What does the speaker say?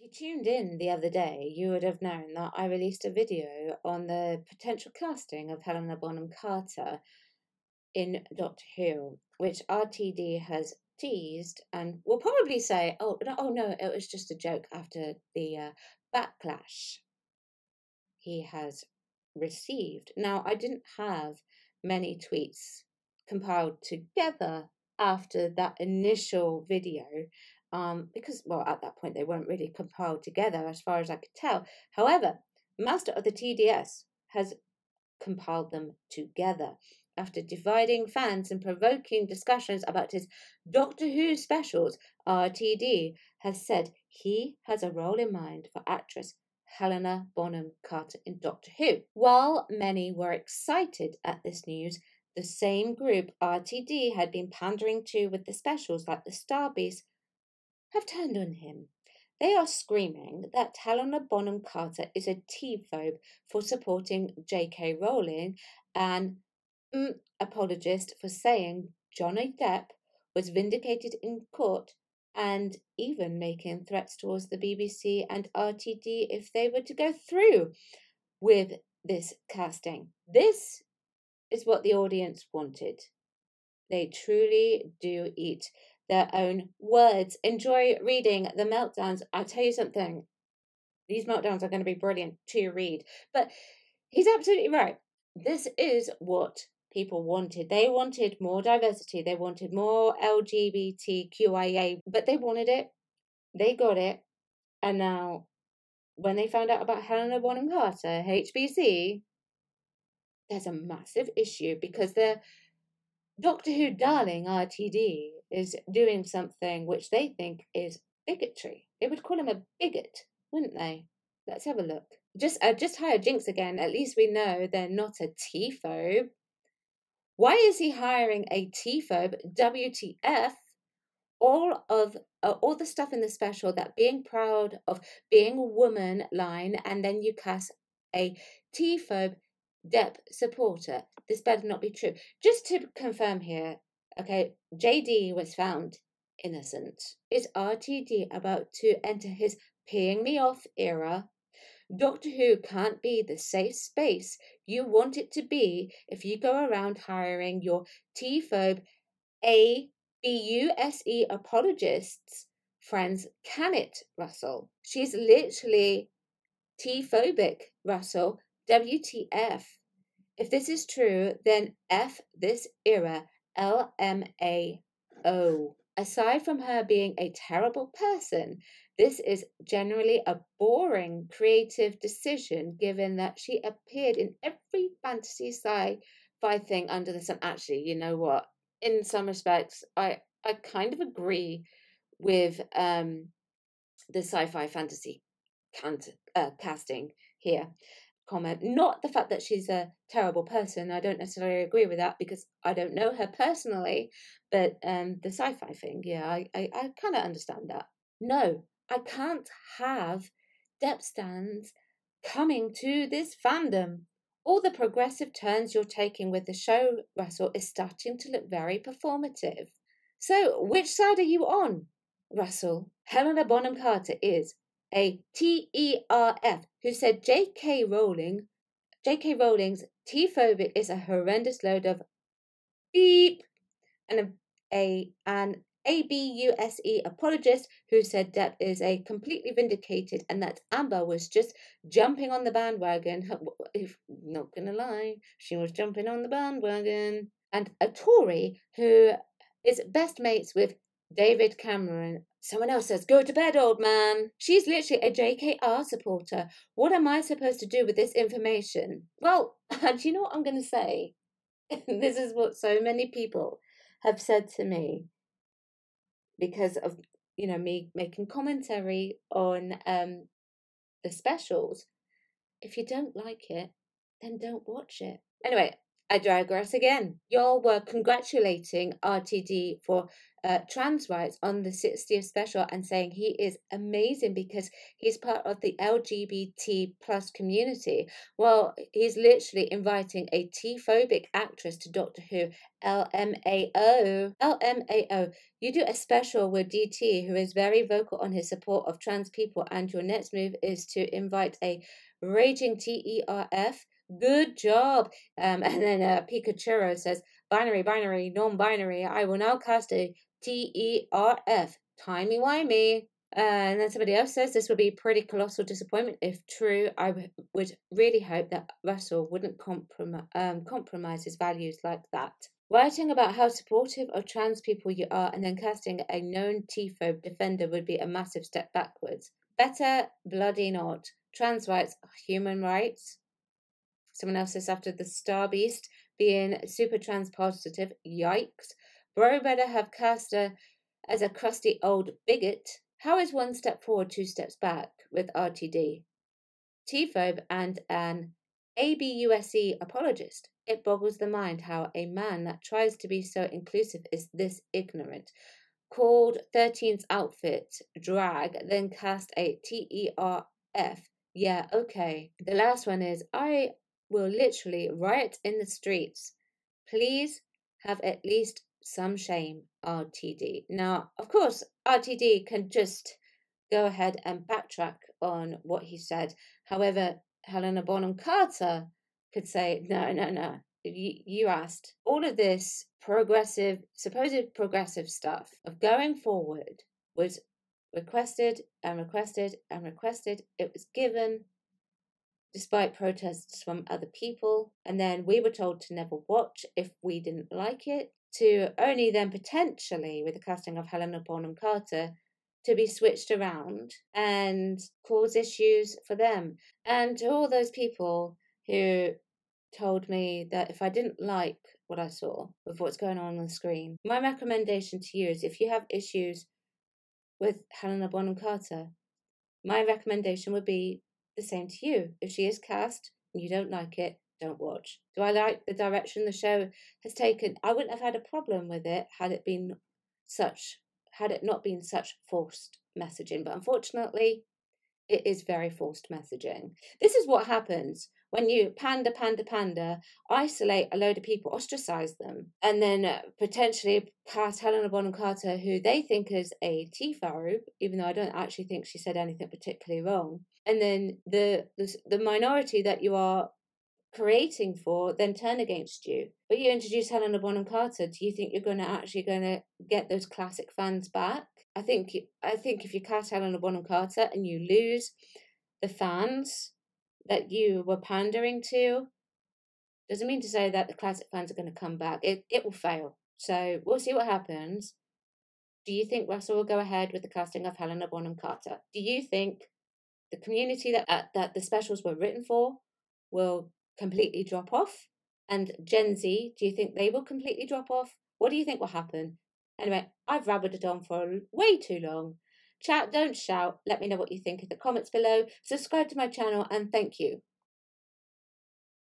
If you tuned in the other day, you would have known that I released a video on the potential casting of Helena Bonham Carter in Doctor Who, which RTD has teased and will probably say, oh no, it was just a joke after the backlash he has received. Now, I didn't have many tweets compiled together after that initial video, because, well, at that point they weren't really compiled together as far as I could tell. However, Master of the TDS has compiled them together after dividing fans and provoking discussions about his Doctor Who specials. RTD has said he has a role in mind for actress Helena Bonham Carter in Doctor Who. While many were excited at this news, the same group RTD had been pandering to with the specials like the Starbeast have turned on him. They are screaming that Helena Bonham Carter is a T-phobe for supporting J.K. Rowling and apologist for saying Johnny Depp was vindicated in court, and even making threats towards the BBC and RTD if they were to go through with this casting. This is what the audience wanted. They truly do eat their own words. Enjoy reading the meltdowns. I'll tell you something. These meltdowns are going to be brilliant to read. But he's absolutely right. This is what people wanted. They wanted more diversity. They wanted more LGBTQIA, but they wanted it. They got it. And now, when they found out about Helena Bonham Carter, HBC, there's a massive issue because their Doctor Who darling RTD is doing something which they think is bigotry. They would call him a bigot, wouldn't they? Let's have a look. Just hire Jinx again. At least we know they're not a T-phobe. Why is he hiring a T-phobe? WTF? All the stuff in the special, that being proud of being a woman line, and then you cast a T-phobe Depp supporter. This better not be true. Just to confirm here, okay, JD was found innocent. Is RTD about to enter his peeing me off era? Doctor Who can't be the safe space you want it to be if you go around hiring your T-phobe ABUSE apologists friends, can it, Russell? She's literally T-phobic, Russell. WTF. If this is true, then F this era, LMAO. Aside from her being a terrible person, this is generally a boring creative decision given that she appeared in every fantasy sci-fi thing under the sun. Actually, you know what? In some respects, I kind of agree with the sci-fi fantasy casting here. Comment, not the fact that she's a terrible person. I don't necessarily agree with that because I don't know her personally, but the sci-fi thing, yeah, I kind of understand that. No, I can't have Depp stands coming to this fandom. All the progressive turns you're taking with the show, Russell, is starting to look very performative. So, which side are you on, Russell? Helena Bonham Carter is a TERF who said J.K. Rowling's T-phobic is a horrendous load of beep, and an ABUSE apologist who said Depp is a completely vindicated and that Amber was just jumping on the bandwagon. If not gonna lie, she was jumping on the bandwagon. And a Tory who is best mates with David Cameron. Someone else says, go to bed, old man. She's literally a JKR supporter. What am I supposed to do with this information? Well, do you know what I'm going to say? This is what so many people have said to me because of, me making commentary on the specials. If you don't like it, then don't watch it. Anyway, I digress again. Y'all were congratulating RTD for trans rights on the 60th special and saying he is amazing because he's part of the LGBT plus community. Well, he's literally inviting a T-phobic actress to Doctor Who. LMAO. LMAO. You do a special with DT, who is very vocal on his support of trans people, and your next move is to invite a raging TERF. Good job. And then Pikachu says, binary, non-binary. I will now cast a TERF. Timey-wimey. And then somebody else says this would be a pretty colossal disappointment if true. I would really hope that Russell wouldn't compromise his values like that. Writing about how supportive of trans people you are and then casting a known T-phobe defender would be a massive step backwards. Better bloody not. Trans rights are human rights. Someone else says after the Star Beast being super trans positive, yikes. Bro better have cast her as a crusty old bigot. How is one step forward, two steps back with RTD? T-phobe and an ABUSE apologist. It boggles the mind how a man that tries to be so inclusive is this ignorant. Called 13's outfit drag, then cast a TERF. Yeah, okay. The last one is I will literally riot in the streets. Please have at least some shame, RTD. Now, of course, RTD can just go ahead and backtrack on what he said. However, Helena Bonham Carter could say, no. You asked. All of this supposed progressive stuff of going forward was requested and requested and requested. It was given despite protests from other people. And then we were told to never watch if we didn't like it, to only then potentially, with the casting of Helena Bonham Carter, to be switched around and cause issues for them. And to all those people who told me that if I didn't like what I saw with what's going on the screen, my recommendation to you is if you have issues with Helena Bonham Carter, my recommendation would be the same to you. If she is cast and you don't like it, don't watch. Do I like the direction the show has taken? I wouldn't have had a problem with it had it not been such forced messaging. But unfortunately, it is very forced messaging. This is what happens when you panda, isolate a load of people, ostracize them, and then potentially cast Helena Bonham Carter, who they think is a T-phobe, even though I don't actually think she said anything particularly wrong. And then the minority that you are creating for then turn against you. But you introduce Helena Bonham Carter, do you think you're going to get those classic fans back? I think if you cast Helena Bonham Carter and you lose the fans that you were pandering to, doesn't mean to say that the classic fans are going to come back. It will fail. So we'll see what happens. Do you think Russell will go ahead with the casting of Helena Bonham Carter? Do you think the community that the specials were written for will completely drop off? And Gen Z, do you think they will completely drop off? What do you think will happen? Anyway, I've rabbited on for way too long. Chat, don't shout. Let me know what you think in the comments below. Subscribe to my channel and thank you.